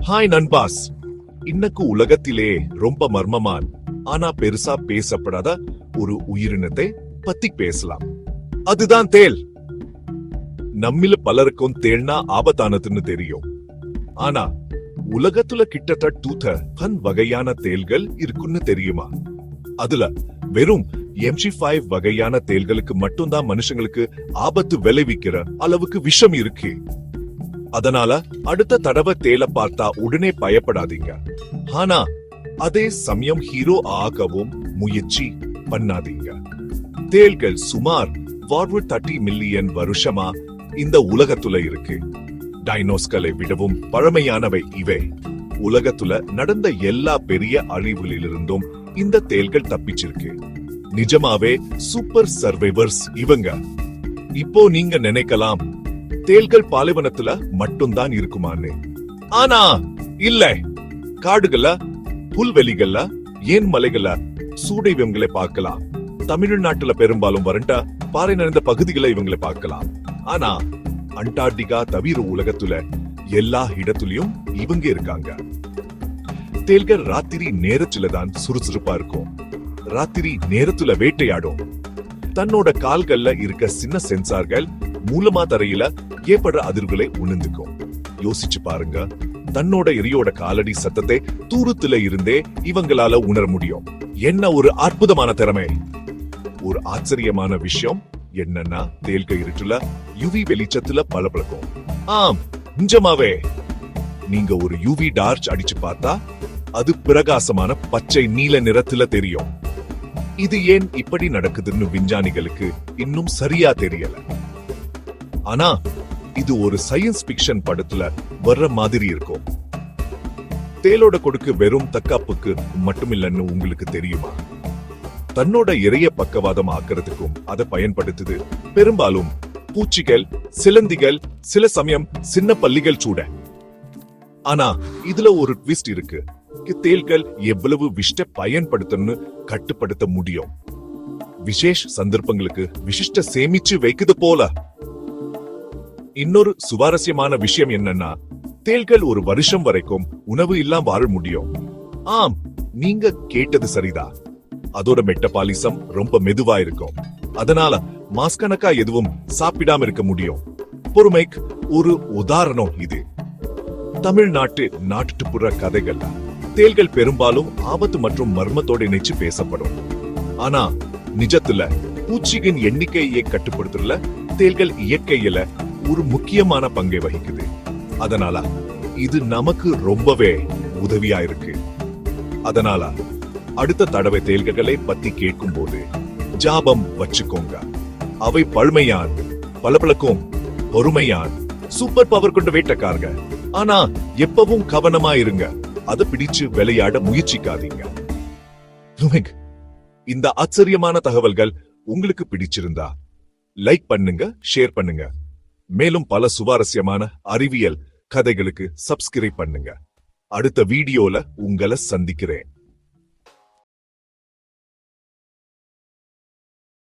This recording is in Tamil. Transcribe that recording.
ஹாய் நண்பாஸ். இன்னக்கு உலகத்திலே ரொம்ப மர்மமான் ஆனா பெருசா பேசப்படாத ஒரு உயிரினத்தை பத்தி பேசலாம். அதுதான் தேல். நம்மில பலருக்கும் தேள்னா ஆபத்தானதுன்னு தெரியும். ஆனா உலகத்துல கிட்டத்தட்ட 10 வகையான தேள்கள் இருக்குன்னு தெரியுமா? அதுல வெறும் MC5 வகையான தேள்களுக்கு மட்டும்தான் மனுஷங்களுக்கு ஆபத்து விளைவிக்கிற அளவுக்கு விஷம் இருக்கு. அதனால அடுத்த தடவை தேலை பார்த்தா உடனே பயப்படாதீங்க. ஆனா அதே சமயம் ஹீரோ ஆகவும் முயற்சி பண்ணாதீங்க. தேள்கள் சுமார் 30 மில்லியன் வருஷமா இந்த உலகத்துல இருக்கு. டைனோஸ்களை விடவும் பழமையானவை இவை. உலகத்துல நடந்த எல்லா பெரிய அழிவுகளிலிருந்தும் இந்த தேள்கள் தப்பிச்சிருக்கு. நிஜமாவே சூப்பர் சர்வைவர்ஸ் இவங்க. இப்போ நீங்க நினைக்கலாம் தேள்கள் பாலைவனத்துல மட்டும்தான் இருக்குமான்னு. ஆனா இல்ல. காடுகள்ல, புல்வெளிகள்ல, ஏன் மலைகள்ல சூடை இவங்களை பார்க்கலாம். தமிழ்நாட்டுல பெரும்பாலும் வறண்ட பாறை நிறைந்த பகுதிகளை இவங்களை பார்க்கலாம். ஆனா அண்டார்டிகா தவிர உலகத்துல எல்லா இடத்துலயும் இவங்க இருக்காங்க. தேள்கள் ராத்திரி நேரத்துல தான் சுறுசுறுப்பா இருக்கும். ராத்திரி நேரத்துல வேட்டையாடும். தன்னோட கால்கள்ல இருக்க சின்ன சென்சார்கள் மூலமா தரையில ஏற்படுற அதிர்வுகளை உணர்ந்துக்கும். யோசிச்சு பாருங்க, தன்னோட எரியோட காலடி சத்தத்தை தூரத்துல இருந்தே இவங்களால உணர முடியும். என்ன ஒரு அற்புதமான திறமை! ஒரு ஆச்சரியமான விஷயம் என்னன்னா தேள்கள் இருட்டுல யுவி வெளிச்சத்துல பளபளக்கும். ஆம், நிஜமாவே. நீங்க ஒரு யுவி டார்ச் அடிச்சு பார்த்தா அது பிரகாசமான பச்சை நீல நிறத்துல தெரியும். இது ஏன் இப்படி நடக்குதுன்னு விஞ்ஞானிகளுக்கு இன்னும் சரியா தெரியல. ஆனா இது ஒரு சயின்ஸ் பிக்ஷன் படத்துல வர்ற மாதிரி இருக்கும். தேளோட கொடுக்கு வெறும் தற்காப்புக்கு மட்டுமில்லன்னு உங்களுக்கு தெரியுமா? தன்னோட இறைய பக்கவாதம் ஆக்கிறதுக்கும் அதை பயன்படுத்துது. பெரும்பாலும் பூச்சிகள், சிலந்திகள், சில சமயம் சின்ன பல்லிகள் சூட. ஆனா இதுல ஒரு ட்விஸ்ட் இருக்கு. தேள்கள் எவ்வளவு விஷத்தை பயன்படுத்தணும்னு கட்டுப்படுத்த முடியும். விசேஷ சந்தர்ப்பங்களுக்கு விசிஷ்ட சேமிச்சு வைக்குது போல. இன்னொரு சுவாரஸ்யமான விஷயம் என்னன்னா தேள்கள் ஒரு வருஷம் வரைக்கும் உணவு இல்லாம வாழ முடியும். ஆம், நீங்க கேட்டது சரிதான். அதோட மெட்டபாலிசம் ரொம்ப மெதுவா இருக்கும். அதனால மாஸ்கணக்கா எதுவும் சாப்பிடாம இருக்க முடியும். பொறுமைக்கு ஒரு உதாரணம் இது. தமிழ்நாட்டு நாட்டுப்புற கதைகள் தேள்கள் பெரும்பாலும் ஆபத்து மற்றும் மர்மத்தோட இணைச்சு பேசப்படும். ஆனா நிஜத்துல பூச்சிகளின் எண்ணிக்கையை கட்டுப்படுத்துறதுல தேள்கள் இயற்கையில ஒரு முக்கியமான பங்கை வகிக்குது. அதனால இது நமக்கு ரொம்பவே உதவியா இருக்கு. அதனால அடுத்த தடவை தேள்களை பத்தி கேட்கும் போது ஜாபம் வச்சுக்கோங்க. அவை பழமையான், பளபளக்கும், பொறுமையான், சூப்பர் பவர் கொண்ட வேட்டக்காரங்க. ஆனா எப்பவும் கவனமா இருங்க. அதை பிடிச்சு விளையாட முயற்சிக்காதீங்க. இந்த ஆச்சரியமான தகவல்கள் உங்களுக்கு பிடிச்சிருந்தா லைக் பண்ணுங்க, ஷேர் பண்ணுங்க. மேலும் பல சுவாரஸ்யமான அறிவியல் கதைகளுக்கு சப்ஸ்கிரைப் பண்ணுங்க. அடுத்த வீடியோல உங்களை சந்திக்கிறேன்.